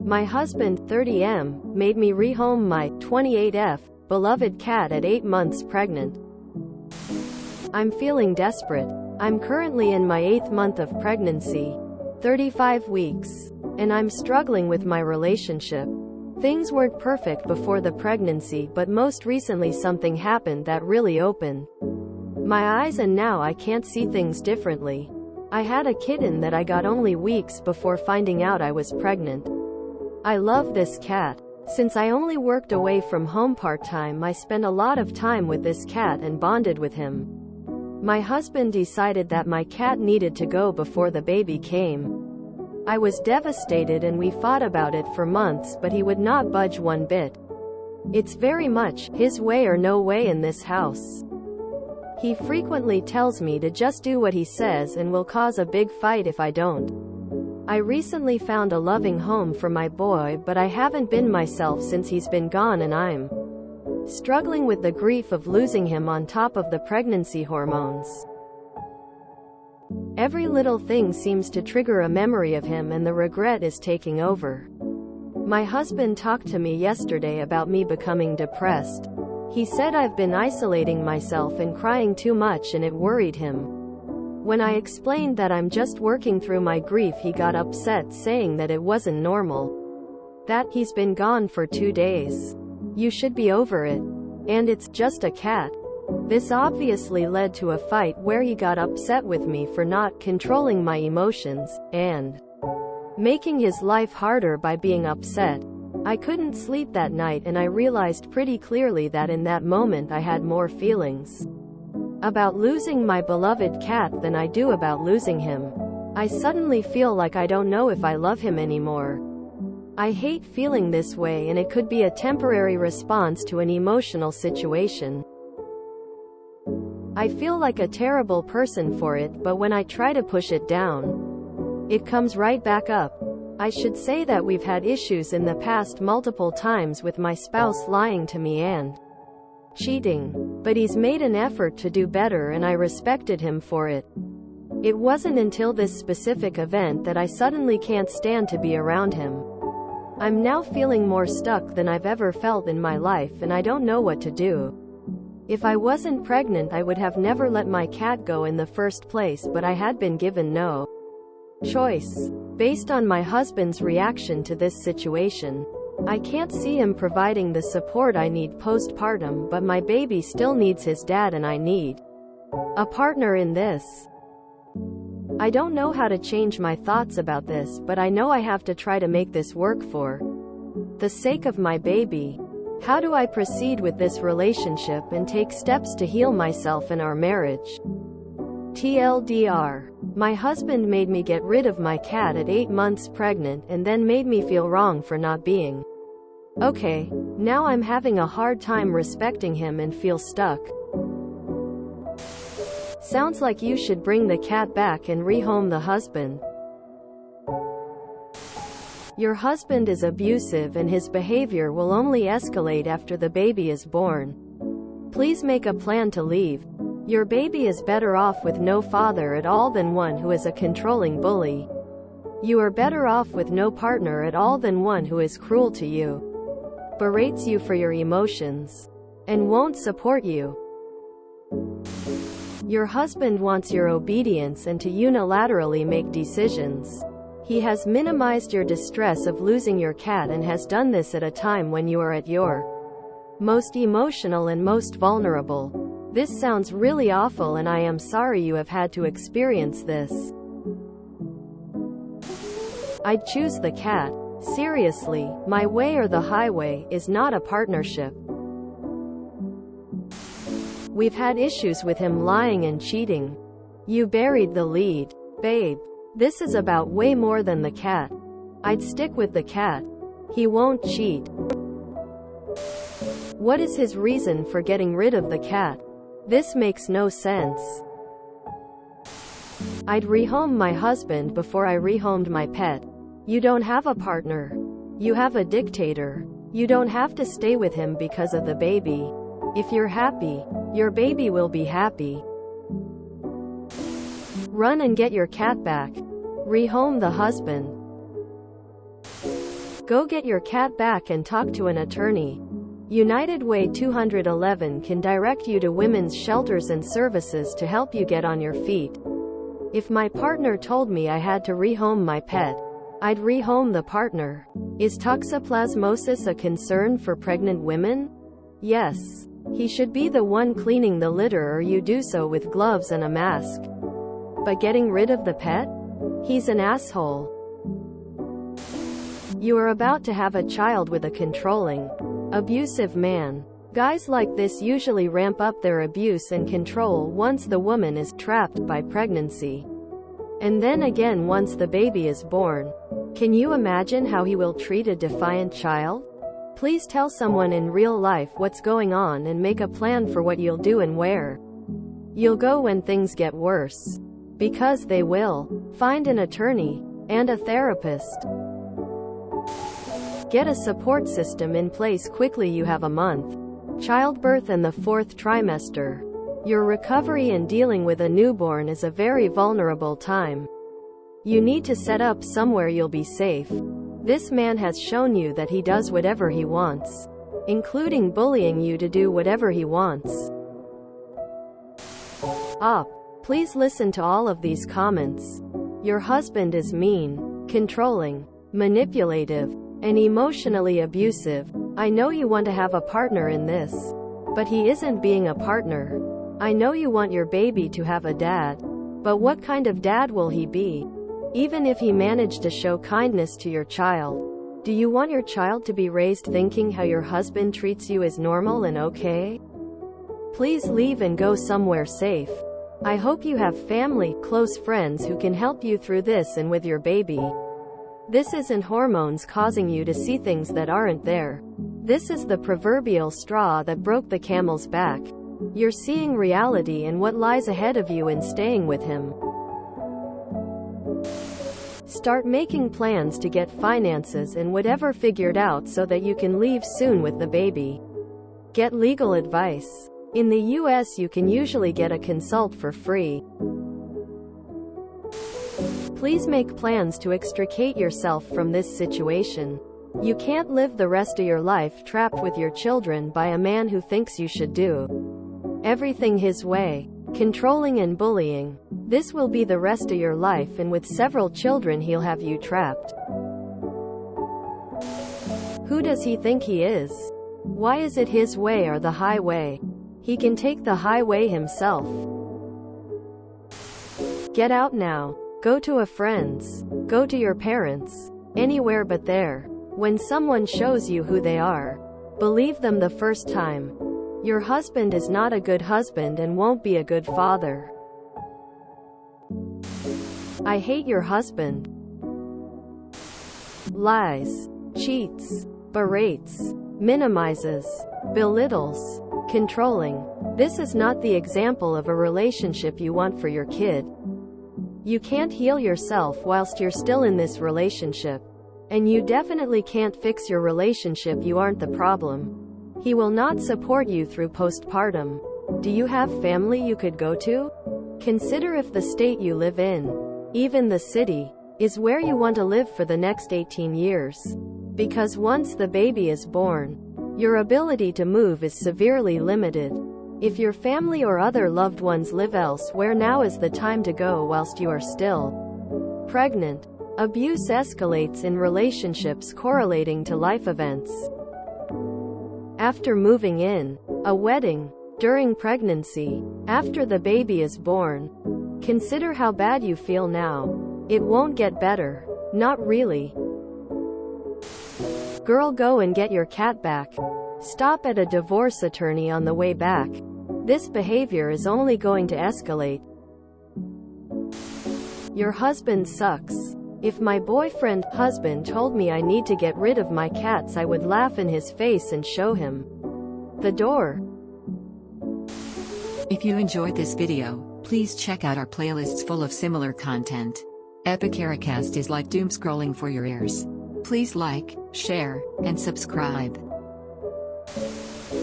My husband, 30M, made me rehome my 28F beloved cat at 8 months pregnant. I'm feeling desperate. I'm currently in my 8th month of pregnancy, 35 weeks, and I'm struggling with my relationship. Things weren't perfect before the pregnancy, but most recently something happened that really opened my eyes, and now I can't see things differently. I had a kitten that I got only weeks before finding out I was pregnant. I love this cat. Since I only worked away from home part-time, I spent a lot of time with this cat and bonded with him. My husband decided that my cat needed to go before the baby came. I was devastated and we fought about it for months, but he would not budge one bit. It's very much his way or no way in this house. He frequently tells me to just do what he says and will cause a big fight if I don't. I recently found a loving home for my boy, but I haven't been myself since he's been gone, and I'm struggling with the grief of losing him on top of the pregnancy hormones. Every little thing seems to trigger a memory of him, and the regret is taking over. My husband talked to me yesterday about me becoming depressed. He said I've been isolating myself and crying too much, and it worried him. When I explained that I'm just working through my grief, he got upset, saying that it wasn't normal. That he's been gone for 2 days. You should be over it. And it's just a cat. This obviously led to a fight where he got upset with me for not controlling my emotions, and making his life harder by being upset. I couldn't sleep that night, and I realized pretty clearly that in that moment I had more feelings about losing my beloved cat than I do about losing him. I suddenly feel like I don't know if I love him anymore. I hate feeling this way, and it could be a temporary response to an emotional situation. I feel like a terrible person for it, but when I try to push it down, it comes right back up. I should say that we've had issues in the past multiple times with my spouse lying to me and cheating. But he's made an effort to do better, and I respected him for it. It wasn't until this specific event that I suddenly can't stand to be around him. I'm now feeling more stuck than I've ever felt in my life, and I don't know what to do. If I wasn't pregnant, I would have never let my cat go in the first place, but I had been given no choice. Based on my husband's reaction to this situation, I can't see him providing the support I need postpartum, but my baby still needs his dad, and I need a partner in this. I don't know how to change my thoughts about this, but I know I have to try to make this work for the sake of my baby. How do I proceed with this relationship and take steps to heal myself and our marriage? TLDR. My husband made me get rid of my cat at 8 months pregnant, and then made me feel wrong for not being okay. Now I'm having a hard time respecting him and feel stuck. Sounds like you should bring the cat back and rehome the husband. Your husband is abusive, and his behavior will only escalate after the baby is born. Please make a plan to leave. Your baby is better off with no father at all than one who is a controlling bully. You are better off with no partner at all than one who is cruel to you, berates you for your emotions, and won't support you. Your husband wants your obedience and to unilaterally make decisions. He has minimized your distress of losing your cat, and has done this at a time when you are at your most emotional and most vulnerable. This sounds really awful, and I am sorry you have had to experience this. I'd choose the cat. Seriously, my way or the highway is not a partnership. We've had issues with him lying and cheating. You buried the lead. Babe, this is about way more than the cat. I'd stick with the cat. He won't cheat. What is his reason for getting rid of the cat? This makes no sense. I'd rehome my husband before I rehomed my pet. You don't have a partner. You have a dictator. You don't have to stay with him because of the baby. If you're happy, your baby will be happy. Run and get your cat back. Rehome the husband. Go get your cat back and talk to an attorney. United Way 211 can direct you to women's shelters and services to help you get on your feet. If my partner told me I had to rehome my pet, I'd rehome the partner. Is toxoplasmosis a concern for pregnant women? Yes. He should be the one cleaning the litter, or you do so with gloves and a mask. But getting rid of the pet? He's an asshole. You are about to have a child with a controlling, abusive man. Guys like this usually ramp up their abuse and control once the woman is trapped by pregnancy. And then again once the baby is born. Can you imagine how he will treat a defiant child? Please tell someone in real life what's going on and make a plan for what you'll do and where you'll go when things get worse. Because they will. Find an attorney and a therapist. Get a support system in place quickly. You have a month, childbirth and the 4th trimester. Your recovery and dealing with a newborn is a very vulnerable time. You need to set up somewhere you'll be safe. This man has shown you that he does whatever he wants, including bullying you to do whatever he wants. Please listen to all of these comments. Your husband is mean, controlling, manipulative, and emotionally abusive. I know you want to have a partner in this, but he isn't being a partner. I know you want your baby to have a dad, but what kind of dad will he be? Even if he managed to show kindness to your child, do you want your child to be raised thinking how your husband treats you is normal and okay? Please leave and go somewhere safe. I hope you have family, close friends who can help you through this and with your baby. This isn't hormones causing you to see things that aren't there. This is the proverbial straw that broke the camel's back. You're seeing reality and what lies ahead of you in staying with him. Start making plans to get finances and whatever figured out so that you can leave soon with the baby. Get legal advice. In the US you can usually get a consult for free. Please make plans to extricate yourself from this situation. You can't live the rest of your life trapped with your children by a man who thinks you should do everything his way, controlling and bullying. This will be the rest of your life, and with several children he'll have you trapped. Who does he think he is? Why is it his way or the highway? He can take the highway himself. Get out now. Go to a friend's. Go to your parents. Anywhere but there. When someone shows you who they are, believe them the first time. Your husband is not a good husband and won't be a good father. I hate your husband. Lies, cheats, berates, minimizes, belittles, controlling. This is not the example of a relationship you want for your kid. You can't heal yourself whilst you're still in this relationship. And you definitely can't fix your relationship. You aren't the problem. He will not support you through postpartum. Do you have family you could go to? Consider if the state you live in, even the city, is where you want to live for the next 18 years. Because once the baby is born, your ability to move is severely limited. If your family or other loved ones live elsewhere, now is the time to go whilst you are still pregnant. Abuse escalates in relationships correlating to life events. After moving in, a wedding, during pregnancy, after the baby is born. Consider how bad you feel now. It won't get better. Not really. Girl, go and get your cat back. Stop at a divorce attorney on the way back. This behavior is only going to escalate. Your husband sucks. If my husband told me I need to get rid of my cats, I would laugh in his face and show him the door. If you enjoyed this video, please check out our playlists full of similar content. Epicaricast is like doom scrolling for your ears. Please like, share, and subscribe.